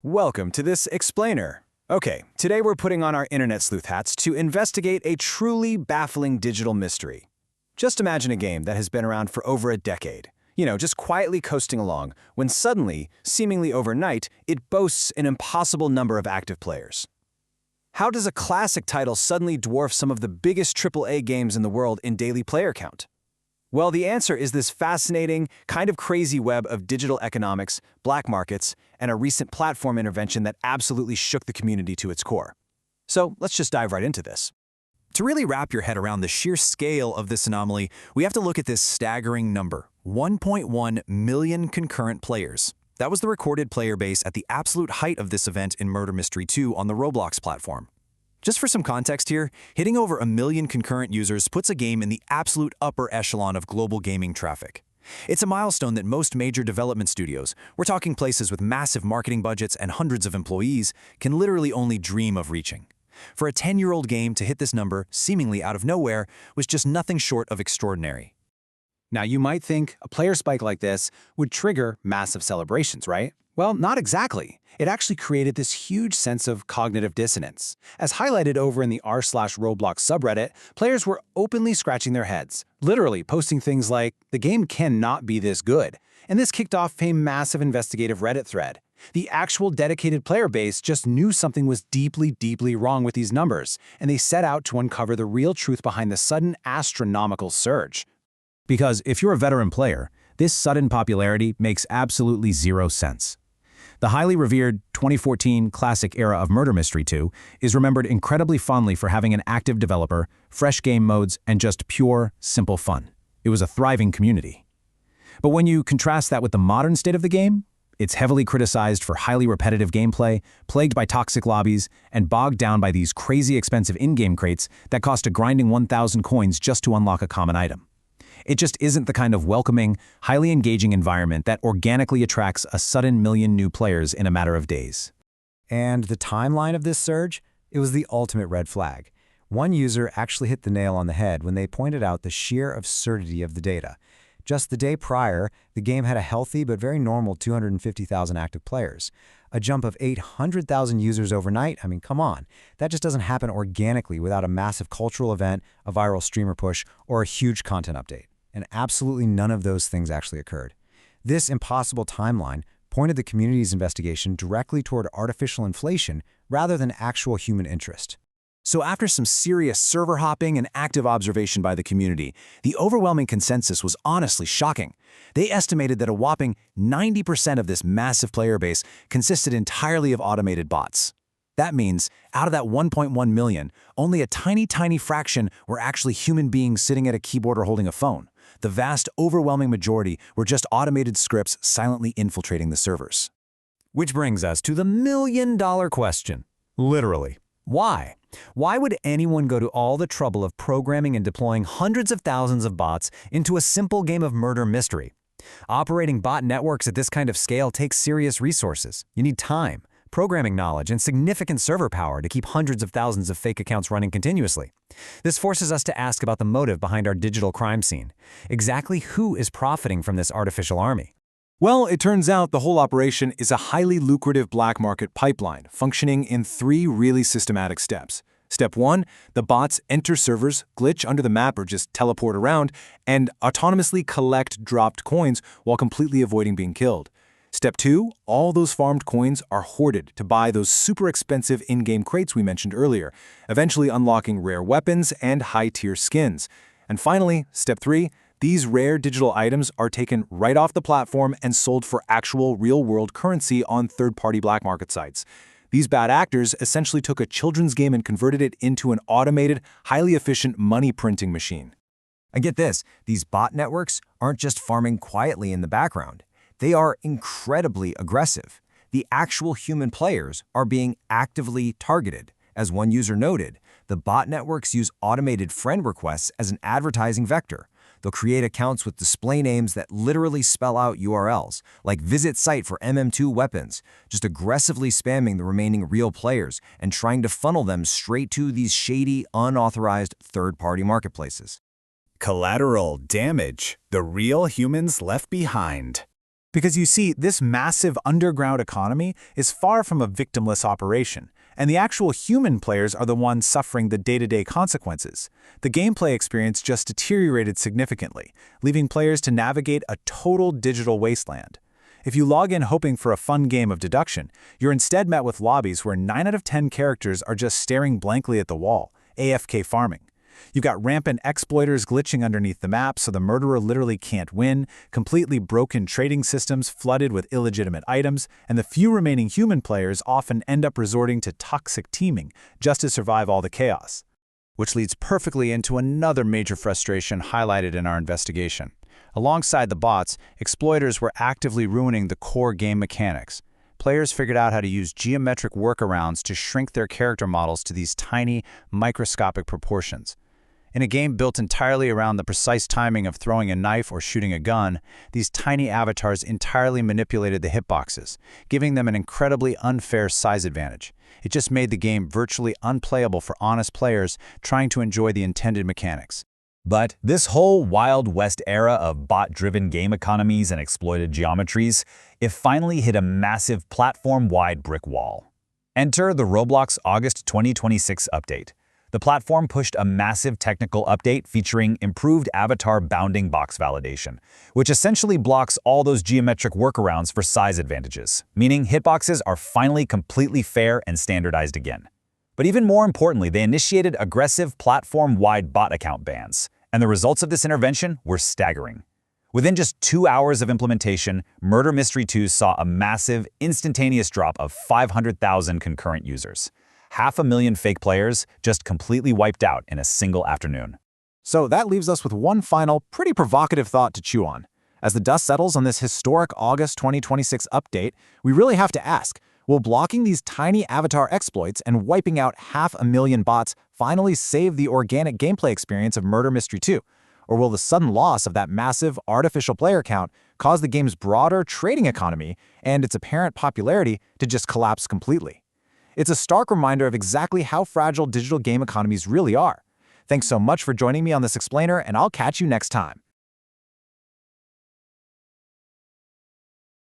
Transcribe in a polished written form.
Welcome to this explainer. Okay, today we're putting on our internet sleuth hats to investigate a truly baffling digital mystery. Just imagine a game that has been around for over a decade. Just quietly coasting along, when suddenly, seemingly overnight, it boasts an impossible number of active players. How does a classic title suddenly dwarf some of the biggest AAA games in the world in daily player count? Well, the answer is this fascinating, kind of crazy web of digital economics, black markets, and a recent platform intervention that absolutely shook the community to its core. So let's just dive right into this. To really wrap your head around the sheer scale of this anomaly, we have to look at this staggering number: 1.1 million concurrent players. That was the recorded player base at the absolute height of this event in Murder Mystery 2 on the Roblox platform. Just for some context here, hitting over 1 million concurrent users puts a game in the absolute upper echelon of global gaming traffic. It's a milestone that most major development studios, we're talking places with massive marketing budgets and hundreds of employees, can literally only dream of reaching. For a 10-year-old game to hit this number, seemingly out of nowhere, was just nothing short of extraordinary. Now, you might think a player spike like this would trigger massive celebrations, right? Well, not exactly. It actually created this huge sense of cognitive dissonance. As highlighted over in the r/Roblox subreddit, players were openly scratching their heads, literally posting things like, "The game cannot be this good." And this kicked off a massive investigative Reddit thread. The actual dedicated player base just knew something was deeply, deeply wrong with these numbers, and they set out to uncover the real truth behind the sudden astronomical surge. Because if you're a veteran player, this sudden popularity makes absolutely zero sense. The highly revered 2014 classic era of Murder Mystery 2 is remembered incredibly fondly for having an active developer, fresh game modes, and just pure, simple fun. It was a thriving community. But when you contrast that with the modern state of the game, it's heavily criticized for highly repetitive gameplay, plagued by toxic lobbies, and bogged down by these crazy expensive in-game crates that cost a grinding 1,000 coins just to unlock a common item. It just isn't the kind of welcoming, highly engaging environment that organically attracts a sudden million new players in a matter of days. And the timeline of this surge? It was the ultimate red flag. One user actually hit the nail on the head when they pointed out the sheer absurdity of the data. Just the day prior, the game had a healthy but very normal 250,000 active players. A jump of 800,000 users overnight? I mean, come on. That just doesn't happen organically without a massive cultural event, a viral streamer push, or a huge content update. And absolutely none of those things actually occurred. This impossible timeline pointed the community's investigation directly toward artificial inflation rather than actual human interest. So after some serious server hopping and active observation by the community, the overwhelming consensus was honestly shocking. They estimated that a whopping 90% of this massive player base consisted entirely of automated bots. That means, out of that 1.1 million, only a tiny fraction were actually human beings sitting at a keyboard or holding a phone. The vast, overwhelming majority were just automated scripts silently infiltrating the servers. Which brings us to the million-dollar question. Literally. Why? Why would anyone go to all the trouble of programming and deploying hundreds of thousands of bots into a simple game of murder mystery? Operating bot networks at this kind of scale takes serious resources. You need time, programming knowledge, and significant server power to keep hundreds of thousands of fake accounts running continuously. This forces us to ask about the motive behind our digital crime scene. Exactly who is profiting from this artificial army? Well, it turns out the whole operation is a highly lucrative black market pipeline functioning in 3 really systematic steps. Step 1, the bots enter servers, glitch under the map or just teleport around, and autonomously collect dropped coins while completely avoiding being killed. Step 2, all those farmed coins are hoarded to buy those super expensive in-game crates we mentioned earlier, eventually unlocking rare weapons and high-tier skins. And finally, Step 3, these rare digital items are taken right off the platform and sold for actual real-world currency on third-party black market sites. These bad actors essentially took a children's game and converted it into an automated, highly efficient money-printing machine. And get this, these bot networks aren't just farming quietly in the background. They are incredibly aggressive. The actual human players are being actively targeted. As one user noted, the bot networks use automated friend requests as an advertising vector. They'll create accounts with display names that literally spell out URLs, like visit site for MM2 weapons, just aggressively spamming the remaining real players and trying to funnel them straight to these shady, unauthorized third-party marketplaces. Collateral damage. The real humans left behind. Because you see, this massive underground economy is far from a victimless operation, and the actual human players are the ones suffering the day-to-day consequences. The gameplay experience just deteriorated significantly, leaving players to navigate a total digital wasteland. If you log in hoping for a fun game of deduction, you're instead met with lobbies where 9 out of 10 characters are just staring blankly at the wall, AFK farming. You've got rampant exploiters glitching underneath the map so the murderer literally can't win, completely broken trading systems flooded with illegitimate items, and the few remaining human players often end up resorting to toxic teaming just to survive all the chaos. Which leads perfectly into another major frustration highlighted in our investigation. Alongside the bots, exploiters were actively ruining the core game mechanics. Players figured out how to use geometric workarounds to shrink their character models to these tiny, microscopic proportions. In a game built entirely around the precise timing of throwing a knife or shooting a gun, these tiny avatars entirely manipulated the hitboxes, giving them an incredibly unfair size advantage. It just made the game virtually unplayable for honest players trying to enjoy the intended mechanics. But this whole Wild West era of bot-driven game economies and exploited geometries, it finally hit a massive platform-wide brick wall. Enter the Roblox August 2026 update. The platform pushed a massive technical update featuring improved avatar bounding box validation, which essentially blocks all those geometric workarounds for size advantages, meaning hitboxes are finally completely fair and standardized again. But even more importantly, they initiated aggressive platform-wide bot account bans, and the results of this intervention were staggering. Within just 2 hours of implementation, Murder Mystery 2 saw a massive, instantaneous drop of 500,000 concurrent users. 500,000 fake players just completely wiped out in a single afternoon. So that leaves us with one final, pretty provocative thought to chew on. As the dust settles on this historic August 2026 update, we really have to ask, will blocking these tiny avatar exploits and wiping out 500,000 bots finally save the organic gameplay experience of Murder Mystery 2? Or will the sudden loss of that massive artificial player count cause the game's broader trading economy and its apparent popularity to just collapse completely? It's a stark reminder of exactly how fragile digital game economies really are. Thanks so much for joining me on this explainer, and I'll catch you next time.